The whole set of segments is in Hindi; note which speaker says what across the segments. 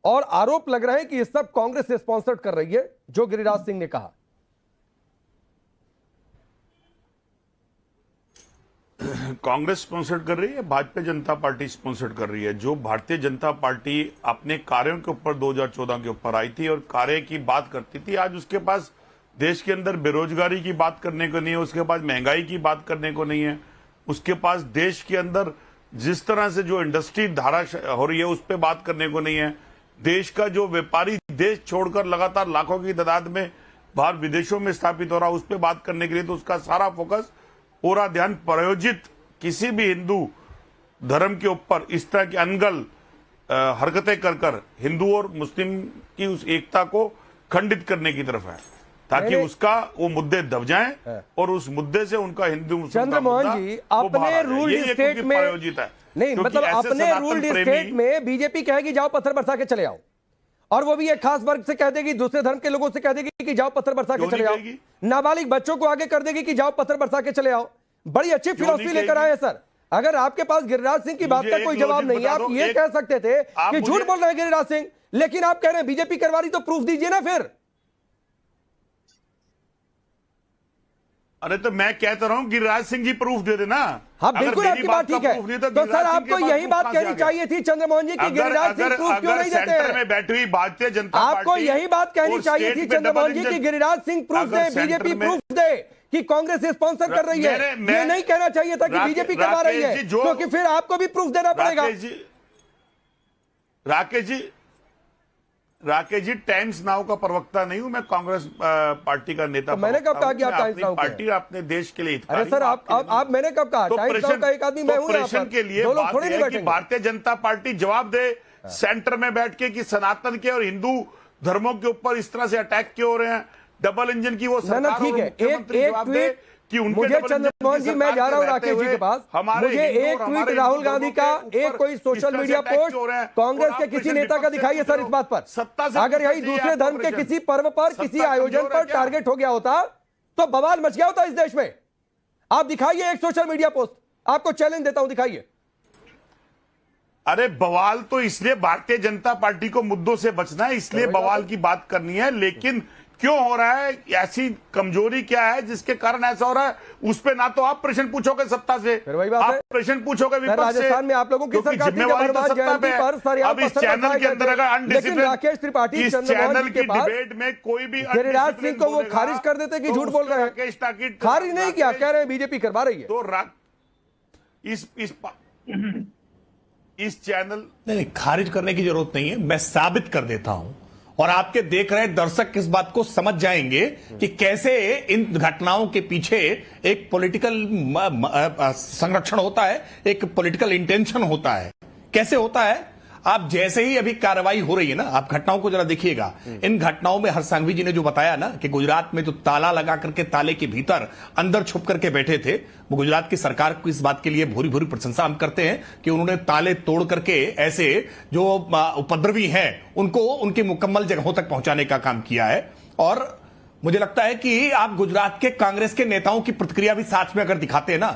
Speaker 1: और आरोप लग रहे हैं कि ये सब कांग्रेस स्पॉन्सर्ड कर रही है, जो गिरिराज सिंह ने कहा।
Speaker 2: कांग्रेस स्पॉन्सर्ड कर रही है, भाजपा जनता पार्टी स्पॉन्सर्ड कर रही है। जो भारतीय जनता पार्टी अपने कार्यों के ऊपर 2014 के ऊपर आई थी और कार्य की बात करती थी, आज उसके पास देश के अंदर बेरोजगारी की बात करने को नहीं है, उसके पास महंगाई की बात करने को नहीं है, उसके पास देश के अंदर जिस तरह से जो इंडस्ट्री धारा हो रही है उस पर बात करने को नहीं है, देश का जो व्यापारी देश छोड़कर लगातार लाखों की तादाद में बाहर विदेशों में स्थापित हो रहा है उस पर बात करने के लिए, तो उसका सारा फोकस, पूरा ध्यान प्रायोजित किसी भी हिंदू धर्म के ऊपर इस तरह की अनगल हरकतें कर कर हिंदू और मुस्लिम की उस एकता को खंडित करने की तरफ है, ताकि उसका वो मुद्दे दब जाएं और उस मुद्दे से उनका हिंदू मुस्लिम
Speaker 1: चंद्रमोहन जी अपने रूल्ड स्टेट में
Speaker 2: प्रायोजित है,
Speaker 1: नहीं मतलब अपने रूल्ड स्टेट में बीजेपी कहेगी जाओ पत्थर बरसा के चले आओ, और वो भी एक खास वर्ग से कह देगी, दूसरे धर्म के लोगों से कह देगी कि जाओ पत्थर बरसा के चले आओ, नाबालिग बच्चों को आगे कर देगी कि जाओ पत्थर बरसा के चले आओ। बड़ी अच्छी फिलॉसफी लेकर आए हैं सर। अगर आपके पास गिरिराज सिंह की बात का कोई जवाब नहीं है, आप ये कह सकते थे कि झूठ बोल रहे हैं गिरिराज सिंह, लेकिन आप कह रहे हैं बीजेपी करवा रही, तो प्रूफ दीजिए ना फिर।
Speaker 2: अरे तो मैं कहता रहा हूं गिरिराज सिंह जी प्रूफ दे देना।
Speaker 1: हाँ बिल्कुल आपकी बात ठीक है, तो सर आपको यही बात कहनी चाहिए थी चंद्रमोहन जी की गिरिराज सिंह प्रूफ क्यों नहीं देते हैं?
Speaker 2: में बैठी हुई भारतीय जनता पार्टी,
Speaker 1: आपको यही बात कहनी चाहिए थी चंद्रमोहन जी की गिरिराज सिंह प्रूफ दे, बीजेपी प्रूफ दे कि कांग्रेस स्पॉन्सर कर रही है। ये नहीं कहना चाहिए था कि बीजेपी करवा रही है, क्योंकि फिर आपको भी प्रूफ देना पड़ेगा।
Speaker 2: राकेश जी टाइम्स नाउ का प्रवक्ता नहीं हूं मैं, कांग्रेस पार्टी का नेता।
Speaker 1: तो मैंने कब कहा कि आप टाइम्स नाउ
Speaker 2: पार्टी अपने देश के लिए?
Speaker 1: अरे सर आप मैंने कब कहा? टाइम्स नाउ का एक आदमी मैं हूं।
Speaker 2: प्रश्न के लिए बात है कि भारतीय जनता पार्टी जवाब दे सेंटर में बैठ के कि सनातन के और हिंदू धर्मों के ऊपर इस तरह से अटैक क्यों हो रहे हैं, डबल इंजन की वो सरकार,
Speaker 1: ठीक है। एक ट्वीट कि मुझे चंद्रमोहन जी, मैं जा रहा हूं राकेश जी के पास, मुझे एक ट्वीट राहुल गांधी का, एक कोई सोशल मीडिया पोस्ट कांग्रेस के किसी नेता का दिखाइए सर इस बात पर। अगर यही दूसरे धर्म के किसी पर्व पर, किसी आयोजन पर टारगेट हो गया होता तो बवाल मच गया होता इस देश में। आप दिखाइए एक सोशल मीडिया पोस्ट, आपको चैलेंज देता हूं, दिखाइए।
Speaker 2: अरे बवाल तो इसलिए भारतीय जनता पार्टी को मुद्दों से बचना है, इसलिए बवाल की बात करनी है, लेकिन क्यों हो रहा है, ऐसी कमजोरी क्या है जिसके कारण ऐसा हो रहा है, उस पे ना तो आप प्रश्न पूछोगे सत्ता से, आप प्रश्न पूछोगे विपक्ष से।
Speaker 1: राजस्थान में आप लोगों की सरकार थी,
Speaker 2: अब इस चैनल के अंदर अगर अनडिसिप्लिन,
Speaker 1: राकेश त्रिपाठी
Speaker 2: इस चैनल की डिबेट में कोई भी
Speaker 1: गिरिराज सिंह को वो खारिज कर देते कि झूठ बोल रहे हैं। खारिज नहीं किया, कह रहे हैं बीजेपी करवा रही है।
Speaker 2: तो इस चैनल
Speaker 3: नहीं, खारिज करने की जरूरत नहीं है, मैं साबित कर देता हूं और आपके देख रहे दर्शक इस बात को समझ जाएंगे कि कैसे इन घटनाओं के पीछे एक पॉलिटिकल संरक्षण होता है, एक पॉलिटिकल इंटेंशन होता है। कैसे होता है? आप जैसे ही अभी कार्रवाई हो रही है ना, आप घटनाओं को जरा देखिएगा। इन घटनाओं में हरसांघवी जी ने जो बताया ना कि गुजरात में जो ताला लगा करके ताले के भीतर अंदर छुप करके बैठे थे, वो गुजरात की सरकार को इस बात के लिए भूरी भूरी प्रशंसा हम करते हैं कि उन्होंने ताले तोड़ करके ऐसे जो उपद्रवी हैं उनको उनकी मुकम्मल जगहों तक पहुंचाने का काम किया है। और मुझे लगता है कि आप गुजरात के कांग्रेस के नेताओं की प्रतिक्रिया भी साथ में अगर दिखाते हैं ना,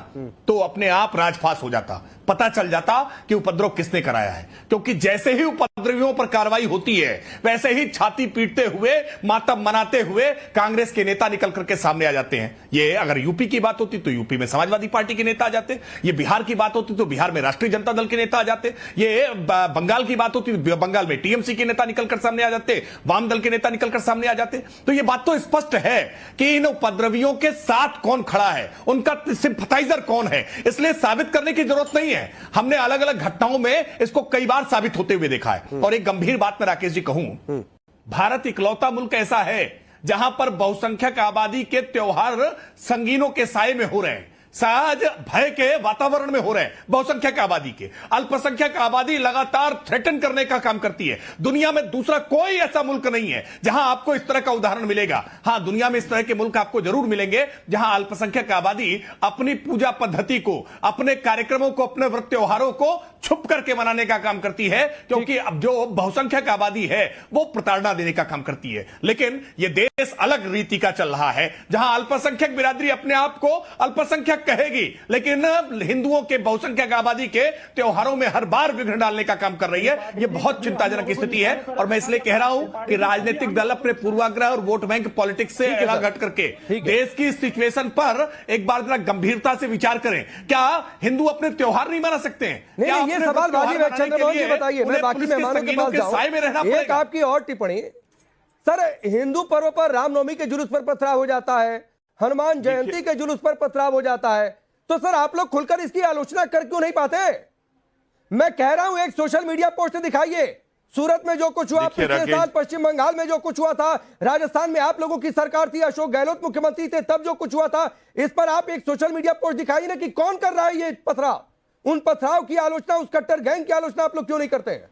Speaker 3: तो अपने आप राजफास हो जाता, पता चल जाता कि उपद्रव किसने कराया है। क्योंकि जैसे ही उपद्रवियों पर कार्रवाई होती है, वैसे ही छाती पीटते हुए, मातम मनाते हुए कांग्रेस के नेता निकल करके सामने आ जाते हैं। ये अगर यूपी की बात होती तो यूपी में समाजवादी पार्टी के नेता आ जाते, ये बिहार की बात होती तो बिहार में राष्ट्रीय जनता दल के नेता आ जाते, ये बंगाल की बात होती तो बंगाल में टीएमसी के नेता निकलकर सामने आ जाते, वाम दल के नेता निकलकर सामने आ जाते। तो ये बात तो स्पष्ट है कि इन उपद्रवियों के साथ कौन खड़ा है, उनका सिंपथाइजर कौन है, इसलिए साबित करने की जरूरत नहीं है। हमने अलग अलग घटनाओं में इसको कई बार साबित होते हुए देखा है। और एक गंभीर बात मैं राकेश जी कहूं, भारत इकलौता मुल्क ऐसा है जहां पर बहुसंख्यक आबादी के त्योहार संगीनों के साए में हो रहे हैं, सहज भय के वातावरण में हो रहे हैं। बहुसंख्यक आबादी के, अल्पसंख्यक आबादी लगातार थ्रेटन करने का काम करती है। दुनिया में दूसरा कोई ऐसा मुल्क नहीं है जहां आपको इस तरह का उदाहरण मिलेगा। हां, दुनिया में इस तरह के मुल्क आपको जरूर मिलेंगे जहां अल्पसंख्यक आबादी अपनी पूजा पद्धति को, अपने कार्यक्रमों को, अपने व्रत त्योहारों को छुप करके मनाने का काम करती है, क्योंकि अब जो बहुसंख्यक आबादी है वो प्रताड़ना देने का काम करती है। लेकिन यह देश अलग रीति का चल रहा है, जहां अल्पसंख्यक बिरादरी अपने आप को अल्पसंख्यक बेशक कहेगी, लेकिन हिंदुओं के बहुसंख्यक आबादी के त्योहारों में हर बार विघ्न डालने का काम कर रही है। यह बहुत चिंताजनक स्थिति है और मैं इसलिए कह रहा हूं कि राजनीतिक दल अपने पूर्वाग्रह और वोट बैंक पॉलिटिक्स से अलग हट करके देश की सिचुएशन पर एक बार जरा गंभीरता से विचार करें। क्या हिंदू अपने त्योहार नहीं मना सकते हैं?
Speaker 1: नहीं, ये सवाल बाजी में चंद्रमोहन जी बताइए, मैं बाकी मेहमानों के पास जाऊं। एक आपकी और टिप्पणी सर, हिंदू पर्व पर रामनवमी के जुलूस पर पथराव हो जाता है, हनुमान जयंती के जुलूस पर पथराव हो जाता है, तो सर आप लोग खुलकर इसकी आलोचना कर क्यों नहीं पाते? मैं कह रहा हूं एक सोशल मीडिया पोस्ट दिखाइए, सूरत में जो कुछ हुआ, पिछले साल पश्चिम बंगाल में जो कुछ हुआ था, राजस्थान में आप लोगों की सरकार थी, अशोक गहलोत मुख्यमंत्री थे, तब जो कुछ हुआ था, इस पर आप एक सोशल मीडिया पोस्ट दिखाइए ना कि कौन कर रहा है ये पथराव। उन पथराव की आलोचना, उस कट्टर गैंग की आलोचना आप लोग क्यों नहीं करते हैं?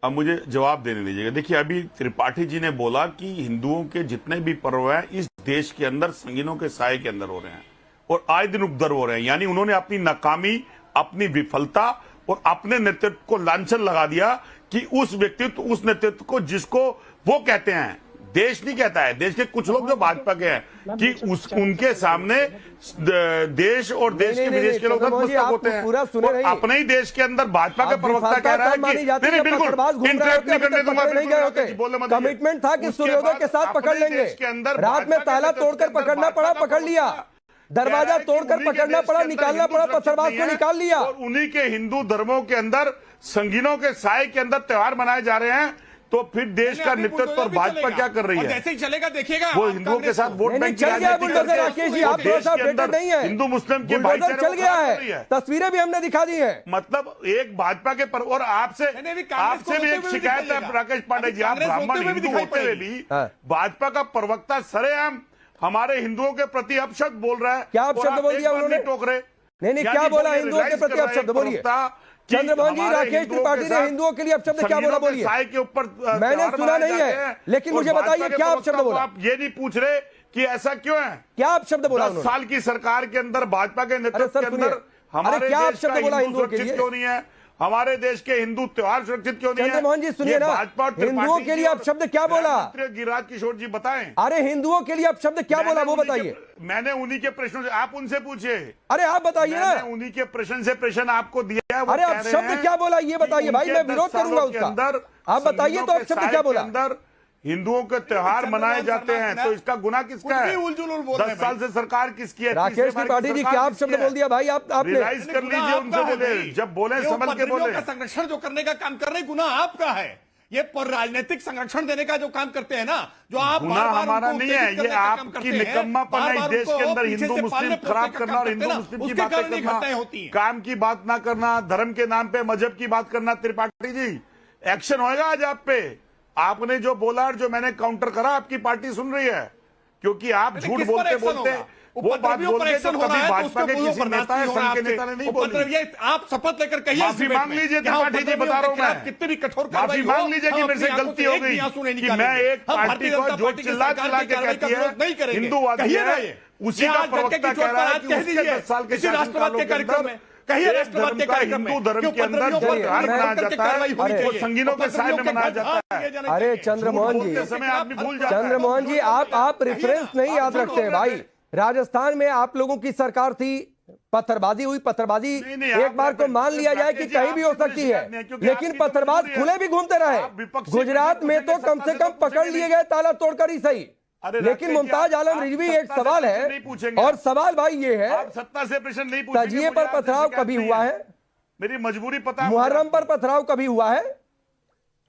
Speaker 2: अब मुझे जवाब देने दीजिएगा। देखिए, अभी त्रिपाठी जी ने बोला कि हिंदुओं के जितने भी पर्व हैं इस देश के अंदर संगीनों के साए के अंदर हो रहे हैं और आए दिन उपद्रव हो रहे हैं। यानी उन्होंने अपनी नाकामी, अपनी विफलता और अपने नेतृत्व को लांछन लगा दिया कि उस व्यक्तित्व, उस नेतृत्व को जिसको वो कहते हैं, देश नहीं कहता है, देश के कुछ लोग जो भाजपा के हैं, कि उनके सामने देश और देश के विदेश के लोग नतमस्तक होते हैं। और अपने ही देश के अंदर भाजपा के प्रवक्ता कह रहा है कि नहीं, बिल्कुल इंटरप्ट नहीं करने दूंगा।
Speaker 1: कमिटमेंट था कि सूर्योदय के साथ पकड़ लेंगे, रात में ताला तोड़कर पकड़ना पड़ा, पकड़ लिया, दरवाजा तोड़कर पकड़ना पड़ा, निकालना पड़ा, पत्थरबाज को निकाल लिया।
Speaker 2: और उन्हीं के हिंदू धर्मों के अंदर संगीनों के साए के अंदर त्योहार मनाए जा रहे हैं, तो फिर देश का नेतृत्व और भाजपा क्या कर रही है?
Speaker 3: जैसे ही चलेगा देखिएगा,
Speaker 2: वो हिंदुओं के साथ वोट बैंक
Speaker 1: चल गया बुलडोजर। राकेश जी, आप थोड़ा सा अपडेटेड नहीं है,
Speaker 2: हिंदू मुस्लिम के
Speaker 1: बुलडोजर चल गया है, तस्वीरें भी हमने दिखा दी है।
Speaker 2: मतलब एक भाजपा के पर, और आपसे भी एक शिकायत है राकेश पांडे जी, आप ब्राह्मण हिंदू होते हुए भी भाजपा का प्रवक्ता सरेआम हमारे हिंदुओं के प्रति अपशब्द बोल रहा है।
Speaker 1: क्या अपशब्द बोल दिया उन्होंने?
Speaker 2: टोक रहे
Speaker 1: नहीं, क्या बोला हिंदुओं के प्रति अपशब्द? बोलिए चंद्रमोहन जी, राकेश त्रिपाठी ने हिंदुओं के लिए अपशब्द क्या बोला? बोलिए।
Speaker 2: साए के ऊपर
Speaker 1: मैंने सुना नहीं है, लेकिन मुझे बताइए क्या अपशब्द बोला?
Speaker 2: आप ये नहीं पूछ रहे कि ऐसा क्यों है?
Speaker 1: क्या अपशब्द बोला?
Speaker 2: 10 साल की सरकार के अंदर भाजपा के नेतृत्व के अंदर हमारे
Speaker 1: क्या
Speaker 2: देश का हिंदू सुरक्षित क्यों नहीं है? हमारे देश के हिंदू त्योहार सुरक्षित क्यों नहीं है?
Speaker 1: चंद्रमोहन जी सुनिए ना, हिंदुओं के लिए अपशब्द क्या बोला?
Speaker 2: गिरिराज किशोर जी बताएं।
Speaker 1: अरे हिंदुओं के लिए अपशब्द क्या बोला वो बताइए।
Speaker 2: मैंने उन्हीं के प्रश्नों से, आप उनसे पूछिए।
Speaker 1: अरे आप बताइए ना,
Speaker 2: उन्हीं के प्रश्न से प्रश्न आपको दिया है।
Speaker 1: अरे अपशब्द क्या बोला ये बताइए भाई, मैं विरोध करूंगा उसका। आप बताइए तो अपशब्द क्या बोला?
Speaker 2: अंदर हिंदुओं के त्योहार मनाए जाते हैं, तो इसका गुनाह किसका है? 10 साल से सरकार किसकी है?
Speaker 1: राकेश त्रिपाठी जी, क्या अपशब्द बोल दिया भाई आपने?
Speaker 2: रियलाइज कर लीजिए, उनसे बोले, जब बोले संभल के बोले।
Speaker 3: संरक्षण जो करने का काम कर रहे, गुनाह आपका है। ये पर राजनीतिक संरक्षण देने का जो काम करते हैं ना, जो आप
Speaker 2: गुनाह हमारा नहीं है, ये आपकी निकम्मापन है। देश के अंदर हिंदू मुस्लिम खराब करना और हिंदू मुस्लिम की बातें करना, काम की बात ना करना, धर्म के नाम पे मजहब की बात करना। त्रिपाठी जी, एक्शन होएगा आज आप पे। आपने जो बोला और जो मैंने काउंटर करा, आपकी पार्टी सुन रही है, क्योंकि आप झूठ बोलते बोलते वो बात बोलते तो कभी भाजपा के किसी नेता या संघ के नेता ने नहीं बोली।
Speaker 3: आप शपथ लेकर कहिए,
Speaker 2: माफी मांग लीजिए त्रिपाठी जी, बता रहा हूं मैं,
Speaker 3: कितनी भी कठोर
Speaker 2: माफी मांग लीजिए कि मेरे से गलती हो गई कि मैं एक पार्टी को जो चिल्ला चिल्ला के कहती है हिंदूवादी है, उसी का प्रवक्ता कह रहा है कि उसके 10 साल के शासनकाल के अंदर
Speaker 3: कहिए राष्ट्रवाद के कार्यक्रम में
Speaker 2: हिंदू धर्म के अंदर जो त्योहार मनाया जाता है वो संगीनों के साए में मनाया जाता है।
Speaker 1: अरे चंद्रमोहन जी,
Speaker 2: समय आदमी भूल जाता है।
Speaker 1: चंद्रमोहन जी, आप रेफरेंस नहीं याद रखते हैं भाई। राजस्थान में आप लोगों की सरकार थी, पत्थरबाजी हुई, पत्थरबाजी एक बार को मान लिया जाए कि कहीं भी हो सकती है, लेकिन पत्थरबाज खुले भी घूमते रहे। गुजरात में तो कम से कम पकड़ लिए गए, ताला तोड़कर ही सही। लेकिन मुमताज आलम रिजवी, एक सवाल है, और सवाल भाई ये है,
Speaker 2: सत्ता से प्रश्न नहीं पूछेंगे।
Speaker 1: तजिए पर पथराव कभी हुआ है?
Speaker 2: मेरी मजबूरी पता है।
Speaker 1: मुहर्रम पर पथराव कभी हुआ है?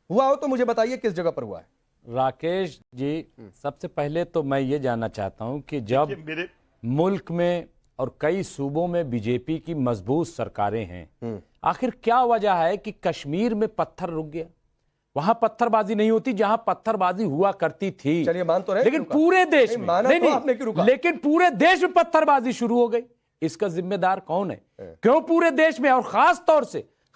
Speaker 1: हुआ हो तो मुझे बताइए किस जगह पर हुआ है?
Speaker 4: राकेश जी, सबसे पहले तो मैं ये जानना चाहता हूं कि जब मुल्क में और कई सूबों में बीजेपी की मजबूत सरकारें हैं, आखिर क्या वजह है कि कश्मीर में पत्थर रुक गया? वहां पत्थरबाजी नहीं होती जहां पत्थरबाजी हुआ करती थी।
Speaker 1: चलिए मान तो रहे,
Speaker 4: लेकिन पूरे देश में
Speaker 1: नहीं,
Speaker 4: लेकिन पूरे देश में पत्थरबाजी शुरू हो गई। इसका जिम्मेदार कौन है? क्यों पूरे देश में, और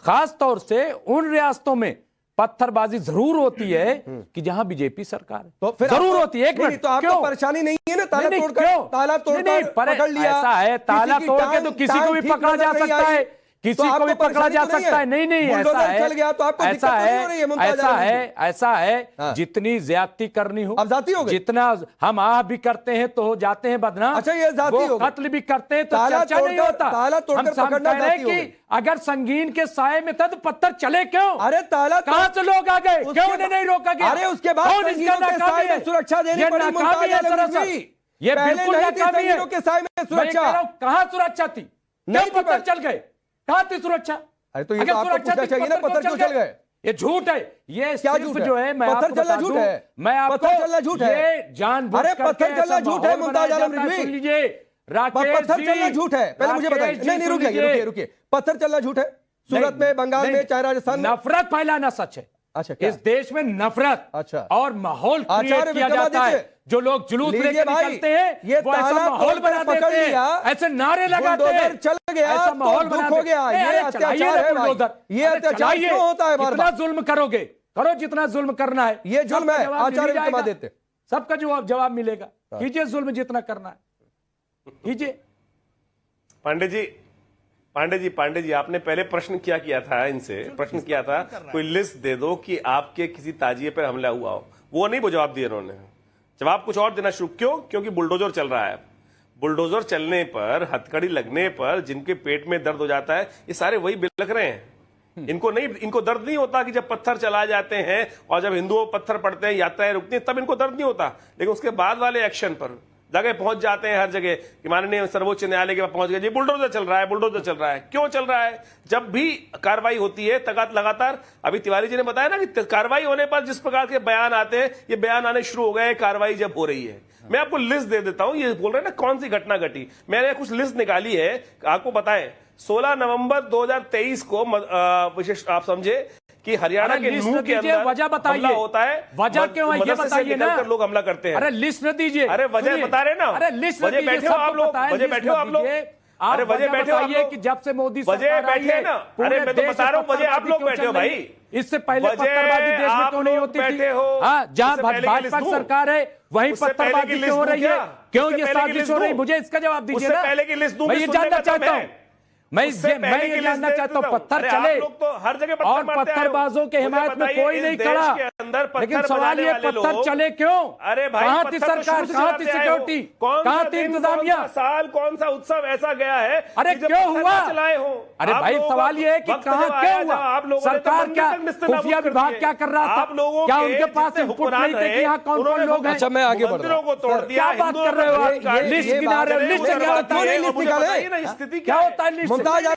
Speaker 4: खास तौर से उन रियासतों में पत्थरबाजी जरूर होती है कि जहां बीजेपी सरकार है,
Speaker 1: तो फिर
Speaker 4: जरूर होती है। एक मिनट,
Speaker 1: तो आपको परेशानी नहीं है ना? ताला तोड़कर पकड़ लिया,
Speaker 4: ऐसा है, ताला तोड़ के तो किसी को भी पकड़ा जा सकता है, किसी
Speaker 1: तो
Speaker 4: को
Speaker 1: आपको
Speaker 4: भी पकड़ा
Speaker 1: परेशानी
Speaker 4: जा
Speaker 1: तो नहीं
Speaker 4: सकता
Speaker 1: है?
Speaker 4: है। नहीं नहीं, ऐसा
Speaker 1: बुलडोजर
Speaker 4: है,
Speaker 1: चल गया तो आपको
Speaker 4: ऐसा
Speaker 1: दिक्कत तो नहीं हो रही है, मुमताज
Speaker 4: ऐसा
Speaker 1: आलम
Speaker 4: है,
Speaker 1: जी?
Speaker 4: ऐसा है,
Speaker 1: हाँ।
Speaker 4: जितनी ज्यादती करनी हो,
Speaker 1: अब जाती हो गई?
Speaker 4: जितना हम आह भी करते हैं तो हो जाते हैं बदनाम।
Speaker 1: अच्छा, ये जाती
Speaker 4: वो
Speaker 1: हो गई।
Speaker 4: कत्ल भी करते हैं तो
Speaker 1: ताला
Speaker 4: चर्चा नहीं
Speaker 1: तोड़कर-
Speaker 4: होता।
Speaker 1: ताला तोड़कर
Speaker 4: हम
Speaker 1: पकड़ना
Speaker 4: कह रहे हैं
Speaker 1: जाती हो
Speaker 4: कि
Speaker 1: गई।
Speaker 4: अगर संगीन के साए में था तो पत्थर चले क्यों?
Speaker 1: अरे ताला
Speaker 4: कहां से लोग आ गए?
Speaker 1: उसके
Speaker 4: क्यों उन्हें नहीं रोका गया?
Speaker 1: अरे उसके बाद
Speaker 4: कौन इसका
Speaker 1: संगीनों के
Speaker 4: नाकामी
Speaker 1: साए में
Speaker 4: है?
Speaker 1: सुरक्षा देनी
Speaker 4: ये
Speaker 1: पड़ी
Speaker 4: नाकामी
Speaker 1: मुमताज
Speaker 4: है
Speaker 1: आलम
Speaker 4: सरासर।
Speaker 1: जी।
Speaker 4: ये
Speaker 1: पहले
Speaker 4: बिल्कुल
Speaker 1: नहीं थी
Speaker 4: नाकामी है।
Speaker 1: संगीनों के साए में
Speaker 4: मैं
Speaker 1: सुरक्षा।
Speaker 4: कह रहा हूं, कहां सुरक्षा थी?
Speaker 1: नहीं
Speaker 4: क्यों
Speaker 1: थी
Speaker 4: पत्थर
Speaker 1: पर-
Speaker 4: चल गए? कहां थी सुरक्षा?
Speaker 1: अरे तो ये
Speaker 4: अगर
Speaker 1: तो आपको
Speaker 4: सुरक्षा
Speaker 1: पूछना
Speaker 4: थी,
Speaker 1: चाहिए ना, पत्थर क्यों चल गए?
Speaker 4: ये झूठ है। ये
Speaker 1: क्या
Speaker 4: सिर्फ
Speaker 1: झूठ है?
Speaker 4: जो है, मैं
Speaker 1: पत्थर
Speaker 4: आपको
Speaker 1: चलना
Speaker 4: बता
Speaker 1: झूठ
Speaker 4: दूं,
Speaker 1: है?
Speaker 4: मैं आपको
Speaker 1: पत्थर चलना झूठ है?
Speaker 4: ये जानबूझ
Speaker 1: अरे
Speaker 4: करके
Speaker 1: पत्थर चलना
Speaker 4: ऐसा
Speaker 1: झूठ है,
Speaker 4: माहौल
Speaker 1: मुमताज
Speaker 4: बनाया
Speaker 1: आलम
Speaker 4: जाता है।
Speaker 1: रिजवी।
Speaker 4: सुन लीजिए राकेश
Speaker 1: पत्थर
Speaker 4: जी,
Speaker 1: चलना झूठ है, पहले मुझे बताइए।
Speaker 4: राकेश जी,
Speaker 1: नहीं नहीं,
Speaker 4: सुन
Speaker 1: रुकिए
Speaker 4: लीजिए।
Speaker 1: रुकिए रुकिए, पत्थर चलना झूठ है? सूरत में, बंगाल में, चाहे राजस्थान में?
Speaker 4: नफरत फैलाना सच है।
Speaker 1: अच्छा, क्या?
Speaker 4: इस देश में नफरत
Speaker 1: अच्छा।
Speaker 4: और माहौल
Speaker 1: आचार्य
Speaker 4: क्रिएट किया जाता है।
Speaker 1: विक्रमादित्य,
Speaker 4: जो लोग जुलूस
Speaker 1: लीजिए
Speaker 4: लेकर
Speaker 1: भाई,
Speaker 4: निकलते हैं
Speaker 1: ये
Speaker 4: वो ऐसा
Speaker 1: ताला
Speaker 4: माहौल
Speaker 1: तोड़कर
Speaker 4: बना
Speaker 1: पकड़
Speaker 4: देते
Speaker 1: लिया,
Speaker 4: हैं, ऐसे नारे लगाते
Speaker 1: बुलडोजर
Speaker 4: हैं,
Speaker 1: चल गया
Speaker 4: ऐसा
Speaker 1: तो
Speaker 4: माहौल
Speaker 1: दुख
Speaker 4: बना
Speaker 1: हो
Speaker 4: देते
Speaker 1: गया।
Speaker 4: हैं।
Speaker 1: ये
Speaker 4: अरे
Speaker 1: अत्याचार
Speaker 4: चलाइए ना
Speaker 1: है भाई।
Speaker 4: बुलडोजर।
Speaker 1: ये
Speaker 4: अरे
Speaker 1: अत्याचार
Speaker 4: चलाइए।
Speaker 1: क्यों होता है बार
Speaker 4: कितना
Speaker 1: बार?
Speaker 4: जुल्म करोगे? करो जितना जुल्म करना है।
Speaker 1: ये जुल्म
Speaker 4: सबका
Speaker 1: है,
Speaker 4: जवाब मिल
Speaker 1: आचार्य
Speaker 4: जाएगा।
Speaker 1: विक्रमादित्य।
Speaker 4: सबका जवाब मिलेगा। कीजिए जुल्म जितना करना है, कीजिए।
Speaker 5: पांडे जी आपने पहले प्रश्न किया था इनसे, प्रश्न किया था कोई लिस्ट दे दो कि आपके किसी ताजिए पर हमला हुआ हो। वो नहीं, वो जवाब दिए उन्होंने। जवाब कुछ और देना शुरू क्यों? क्योंकि बुलडोजर चल रहा है। बुलडोजर चलने पर, हथकड़ी लगने पर जिनके पेट में दर्द हो जाता है, ये सारे वही बिलख रहे हैं। इनको दर्द नहीं होता कि जब पत्थर चला जाते हैं और जब हिंदुओं पत्थर पड़ते हैं, यात्राएं रुकती हैं, तब इनको दर्द नहीं होता। लेकिन उसके बाद वाले एक्शन पर जगह पहुंच जाते हैं, हर जगह कि माननीय सर्वोच्च न्यायालय के पास पहुंच गए, जी बुलडोजर चल रहा है, बुलडोजर चल रहा है। क्यों चल रहा है? जब भी कार्रवाई होती है लगातार, अभी तिवारी जी ने बताया ना कि कार्रवाई होने पर जिस प्रकार के बयान आते हैं, ये बयान आने शुरू हो गए कार्रवाई जब हो रही है। मैं आपको लिस्ट दे देता हूं, ये बोल रहे हैं ना कौन सी घटना घटी। मैंने कुछ लिस्ट निकाली है, आपको बताएं। 16 नवंबर 2023 को विशेष आप समझे कि हरियाणा के नूह के अंदर
Speaker 4: वजह बताइए,
Speaker 5: हमला होता है।
Speaker 4: वजह क्यों है ये बताइए ना।
Speaker 5: लोग हमला करते हैं।
Speaker 4: अरे लिस्ट न दीजिए।
Speaker 5: अरे वजह बता रहे ना।
Speaker 4: अरे लिस्ट
Speaker 5: वजह बैठे हो आप लोग, वजह बैठे हो आप लोग। अरे वजह बैठे हो आप लोग
Speaker 4: कि जब से मोदी
Speaker 5: वजह बैठे ना। अरे मैं तो बता रहा हूँ, वजह आप लोग बैठे हो भाई।
Speaker 4: इससे पहले पत्थरबाजी देश में क्यों नहीं होती थी? हाँ, जहां भाजपा सरकार है वहीं पत्थरबाजी क्यों हो रही है? क्यों ये साजिश हो रही है? मुझे इसका जवाब दीजिए ना।
Speaker 5: पहले की लिस्ट
Speaker 4: मैं ये जानना चाहता हूँ। मैं ये जानना चाहता हूँ, पत्थर चले
Speaker 5: तो हर जगह
Speaker 4: और पत्थरबाजों के हिमायत में कोई नहीं खड़ा, लेकिन सवाल ये पत्थर चले क्यों?
Speaker 5: अरे भाई,
Speaker 4: कहां थी सरकार, कहां थी सिक्योरिटी, कहां थी इंतजामिया?
Speaker 5: साल कौन सा उत्सव ऐसा गया है?
Speaker 4: अरे क्यों हुआ?
Speaker 5: चलाए हो?
Speaker 4: अरे भाई सवाल ये है कि कहां क्यों हुआ? सरकार क्या, खुफिया विभाग क्या कर रहा था? क्या उनके पास इनपुट नहीं थे कि यहाँ कौन कौन लोग हैं?
Speaker 1: अच्छा, मैं आगे बढ़ रहा हूं।
Speaker 5: को तोड़ दिया।
Speaker 4: क्या बात कर रहे हो आप? लिस्ट गिना रहे हो, लिस्ट क्या होता है?
Speaker 5: स्थिति
Speaker 4: क्या होता है लिस्ट?
Speaker 1: मुमताज